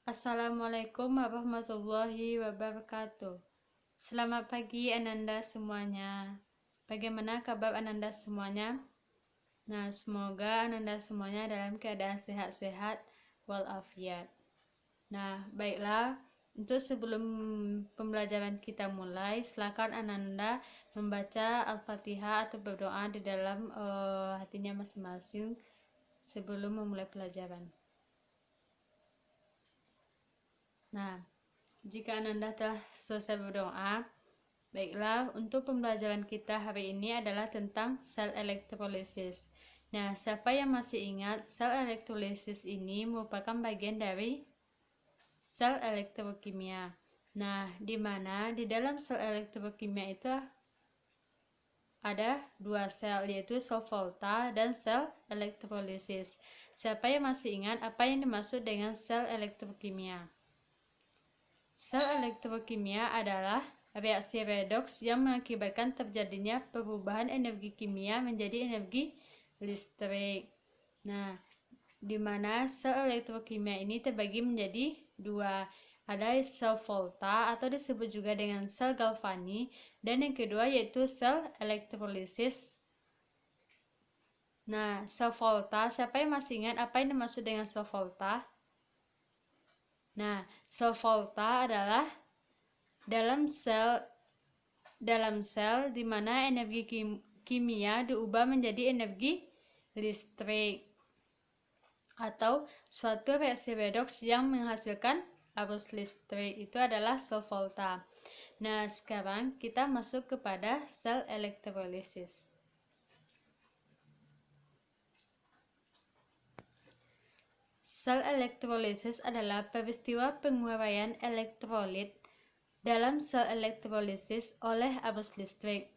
Assalamualaikum warahmatullahi wabarakatuh. Selamat pagi Ananda semuanya. Bagaimana kabar Ananda semuanya? Nah, semoga Ananda semuanya dalam keadaan sehat-sehat walafiat. Nah, baiklah. Untuk sebelum pembelajaran kita mulai, silakan Ananda membaca Al-Fatihah atau berdoa di dalam hatinya masing-masing sebelum memulai pelajaran. Nah, jika Ananda telah selesai berdoa, baiklah, untuk pembelajaran kita hari ini adalah tentang sel elektrolisis. Nah, siapa yang masih ingat, sel elektrolisis ini merupakan bagian dari sel elektrokimia. Nah, di mana di dalam sel elektrokimia itu ada dua sel, yaitu sel volta dan sel elektrolisis. Siapa yang masih ingat apa yang dimaksud dengan sel elektrokimia? Sel elektrokimia adalah reaksi redoks yang mengakibatkan terjadinya perubahan energi kimia menjadi energi listrik. Nah, di mana sel elektrokimia ini terbagi menjadi dua. Ada sel volta atau disebut juga dengan sel galvani, dan yang kedua yaitu sel elektrolisis. Nah, sel volta, siapa yang masih ingat apa yang dimaksud dengan sel volta? Nah, sel volta adalah dalam sel di mana energi kimia diubah menjadi energi listrik atau suatu reaksi redoks yang menghasilkan arus listrik, itu adalah sel volta. Nah, sekarang kita masuk kepada sel elektrolisis. Sel elektrolisis adalah peristiwa penguraian elektrolit dalam sel elektrolisis oleh arus listrik.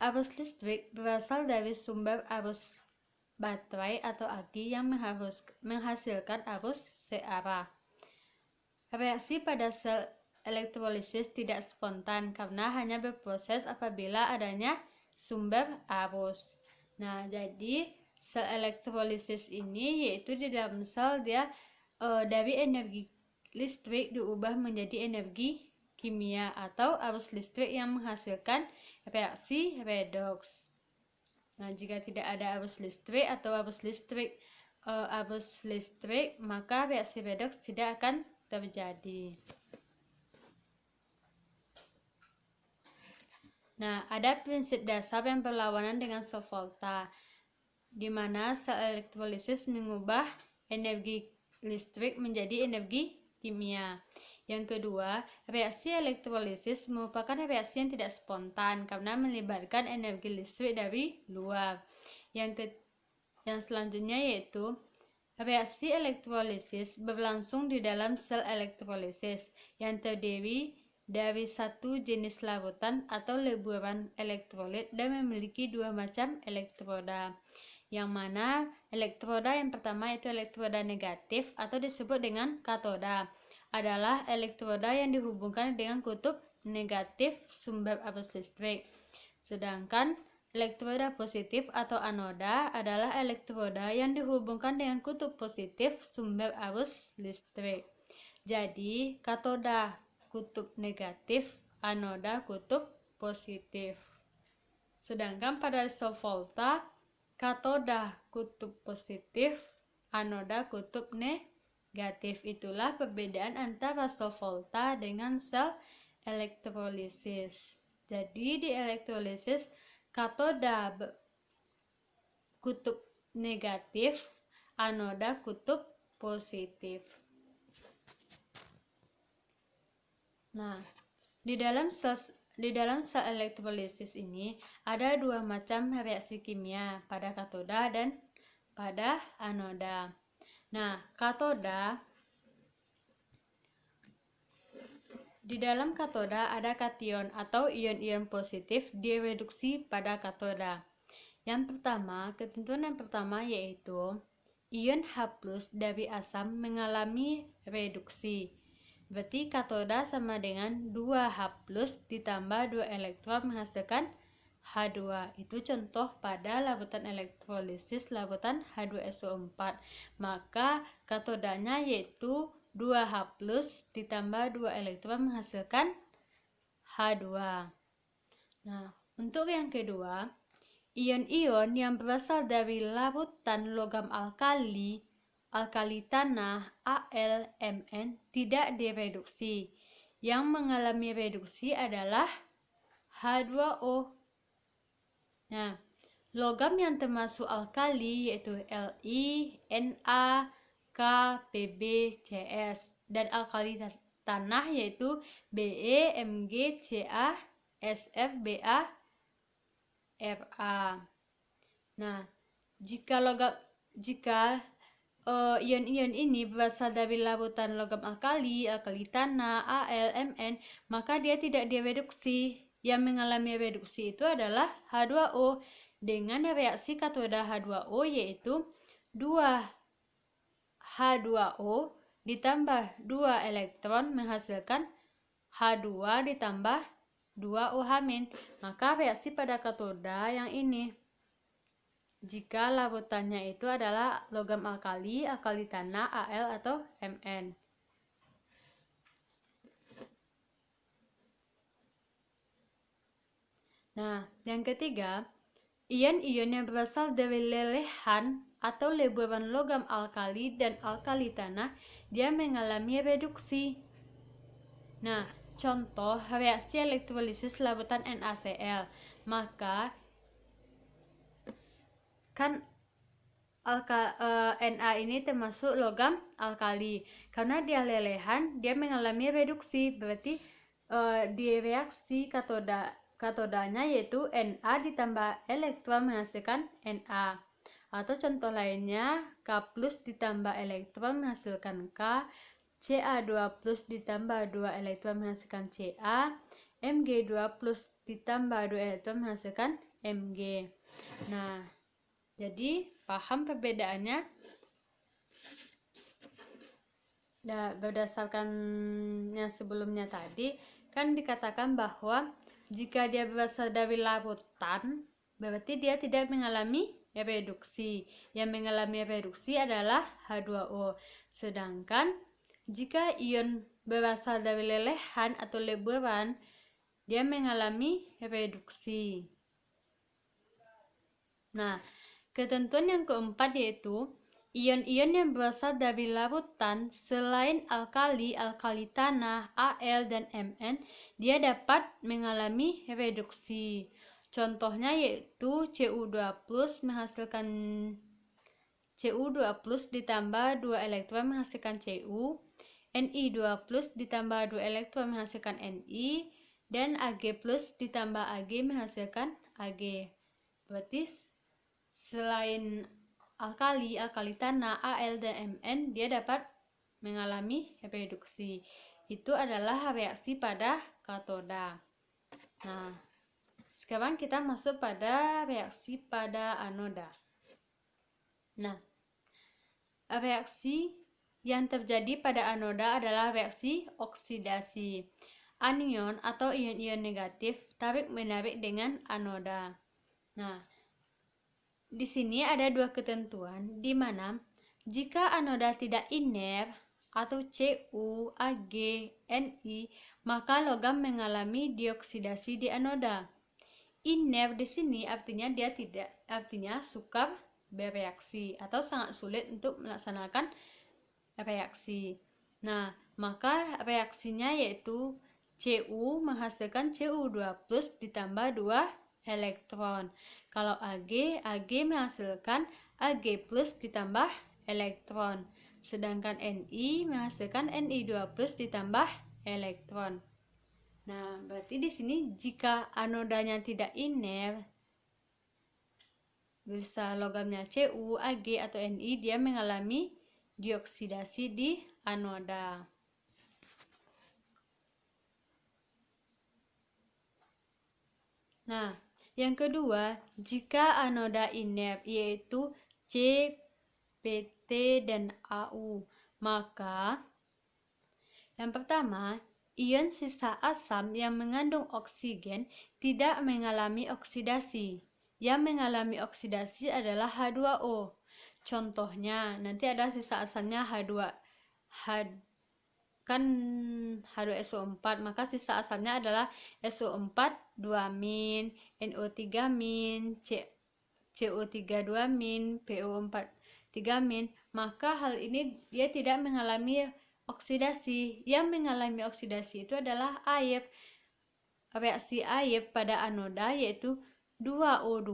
Arus listrik berasal dari sumber arus baterai atau aki yang menghasilkan arus searah. Reaksi pada sel elektrolisis tidak spontan karena hanya berproses apabila adanya sumber arus. Nah, jadi sel elektrolisis ini yaitu di dalam sel dia dari energi listrik diubah menjadi energi kimia atau arus listrik yang menghasilkan reaksi redoks. Nah, jika tidak ada arus listrik atau arus listrik, maka reaksi redoks tidak akan terjadi. Nah, ada prinsip dasar yang berlawanan dengan sel volta, di mana sel elektrolisis mengubah energi listrik menjadi energi kimia. Yang kedua, reaksi elektrolisis merupakan reaksi yang tidak spontan karena melibatkan energi listrik dari luar. Yang selanjutnya yaitu reaksi elektrolisis berlangsung di dalam sel elektrolisis yang terdiri dari satu jenis larutan atau leburan elektrolit dan memiliki dua macam elektroda. Yang mana elektroda yang pertama itu elektroda negatif atau disebut dengan katoda, adalah elektroda yang dihubungkan dengan kutub negatif sumber arus listrik. Sedangkan elektroda positif atau anoda adalah elektroda yang dihubungkan dengan kutub positif sumber arus listrik. Jadi, katoda kutub negatif, anoda kutub positif. Sedangkan pada sel volta, katoda kutub positif, anoda kutub negatif. Itulah perbedaan antara sel volta dengan sel elektrolisis. Jadi di elektrolisis, katoda kutub negatif, anoda kutub positif. Nah, di dalam sel elektrolisis ini ada dua macam reaksi kimia, pada katoda dan pada anoda. Nah, di dalam katoda ada kation atau ion-ion positif direduksi pada katoda. Ketentuan yang pertama yaitu ion H+ dari asam mengalami reduksi. Berarti katoda sama dengan 2H+ ditambah 2 elektron menghasilkan H2. Itu contoh pada larutan elektrolisis larutan H2SO4. Maka katodanya yaitu 2H plus ditambah 2 elektron menghasilkan H2. Nah, untuk yang kedua, ion-ion yang berasal dari larutan logam alkali tanah Al, Mn tidak direduksi. Yang mengalami reduksi adalah H2O. Nah, logam yang termasuk alkali yaitu Li, Na, K, Pb, Cs, dan alkali tanah yaitu Be, Mg, Ca, Sf, Ba, Ra. Nah, jika ion-ion ini berasal dari larutan logam alkali tanah Al, Mn, maka dia tidak direduksi. Yang mengalami reduksi itu adalah H2O dengan reaksi katoda H2O yaitu 2H2O ditambah 2 elektron menghasilkan H2 ditambah 2OH-. Maka reaksi pada katoda yang ini. Jika larutannya itu adalah logam alkali tanah Al atau Mn. Nah, yang ketiga, ion-ion yang berasal dari lelehan atau leburan logam alkali dan alkali tanah, dia mengalami reduksi. Nah, contoh reaksi elektrolisis larutan NaCl. Maka kan Na ini termasuk logam alkali. Karena dia lelehan, dia mengalami reduksi. Berarti di reaksi katodanya yaitu Na ditambah elektron menghasilkan Na. Atau contoh lainnya, K plus ditambah elektron menghasilkan K, Ca2 plus ditambah 2 elektron menghasilkan Ca, Mg2 plus ditambah 2 elektron menghasilkan Mg. Nah, jadi paham perbedaannya? Nah, berdasarkan yang sebelumnya tadi, kan dikatakan bahwa jika dia berasal dari larutan, berarti dia tidak mengalami reduksi. Yang mengalami reduksi adalah H2O. Sedangkan jika ion berasal dari lelehan atau leburan, dia mengalami reduksi. Nah, ketentuan yang keempat yaitu ion-ion yang berasal dari larutan selain alkali tanah Al dan Mn, dia dapat mengalami reduksi. Contohnya yaitu Cu2 plus menghasilkan Cu2 plus ditambah 2 elektron menghasilkan Cu, Ni2 plus ditambah 2 elektron menghasilkan Ni, dan Ag plus ditambah Ag menghasilkan Ag. Berarti selain alkali tanah Al dan Mn, dia dapat mengalami reduksi. Itu adalah reaksi pada katoda. Nah, sekarang kita masuk pada reaksi pada anoda. Nah, reaksi yang terjadi pada anoda adalah reaksi oksidasi. Anion atau ion-ion negatif tarik-menarik dengan anoda. Nah, di sini ada dua ketentuan di mana jika anoda tidak iner atau Cu, Ag, Ni, maka logam mengalami dioksidasi di anoda. Iner di sini artinya sukar bereaksi atau sangat sulit untuk melaksanakan reaksi. Nah, maka reaksinya yaitu Cu menghasilkan Cu2 plus ditambah 2 elektron. Kalau Ag menghasilkan Ag plus ditambah elektron. Sedangkan Ni menghasilkan Ni2 plus ditambah elektron. Nah, berarti di sini jika anodanya tidak iner, bisa logamnya Cu, Ag atau Ni, dia mengalami dioksidasi di anoda. Nah, yang kedua, jika anoda iner yaitu C, Pt, dan Au, maka yang pertama, ion sisa asam yang mengandung oksigen tidak mengalami oksidasi. Yang mengalami oksidasi adalah H2O. Contohnya, nanti ada sisa asamnya H2 kan H2SO4, maka sisa asalnya adalah SO4 2-, NO3-, CO3 2-, PO4 3-, maka hal ini dia tidak mengalami oksidasi. Yang mengalami oksidasi itu adalah air. Reaksi air pada anoda yaitu 2O2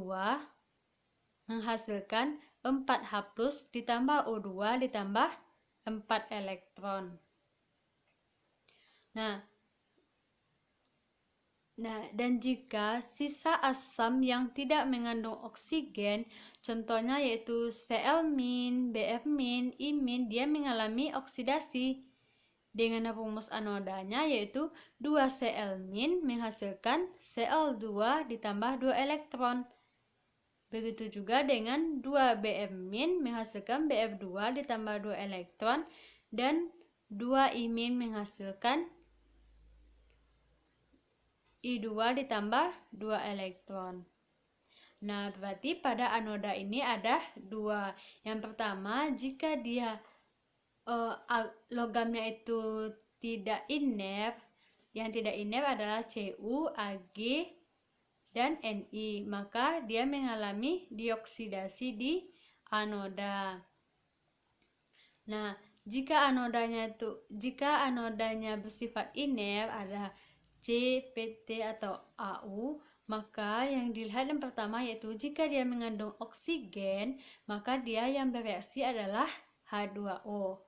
menghasilkan 4H+ ditambah O2 ditambah 4 elektron. Nah, dan jika sisa asam yang tidak mengandung oksigen, contohnya yaitu Cl-, Br-, I-, dia mengalami oksidasi. Dengan rumus anodanya yaitu 2Cl- menghasilkan Cl2 ditambah 2 elektron. Begitu juga dengan 2Br- menghasilkan Br2 ditambah 2 elektron dan 2I- menghasilkan I2 ditambah 2 elektron. Nah, berarti pada anoda ini ada dua. Yang pertama, jika dia logamnya itu tidak inert, yang tidak inert adalah Cu, Ag, dan Ni, maka dia mengalami dioksidasi di anoda. Nah, jika anodanya bersifat inert ada C, PT, atau Au, maka yang dilihat yang pertama yaitu jika dia mengandung oksigen, maka dia yang bereaksi adalah H2O.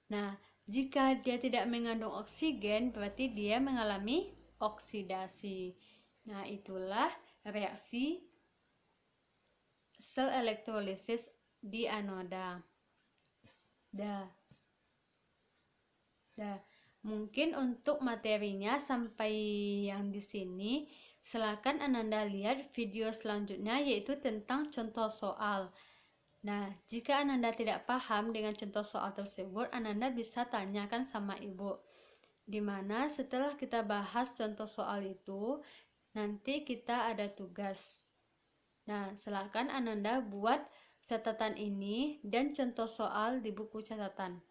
Nah, jika dia tidak mengandung oksigen, berarti dia mengalami oksidasi. Nah, itulah reaksi sel elektrolisis di anoda. Mungkin untuk materinya sampai yang di sini. Silakan Ananda lihat video selanjutnya yaitu tentang contoh soal. Nah, jika Ananda tidak paham dengan contoh soal tersebut, Ananda bisa tanyakan sama ibu. Dimana setelah kita bahas contoh soal itu, nanti kita ada tugas. Nah, silakan Ananda buat catatan ini dan contoh soal di buku catatan.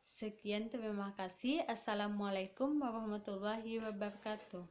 Sekian, terima kasih. Assalamualaikum warahmatullahi wabarakatuh.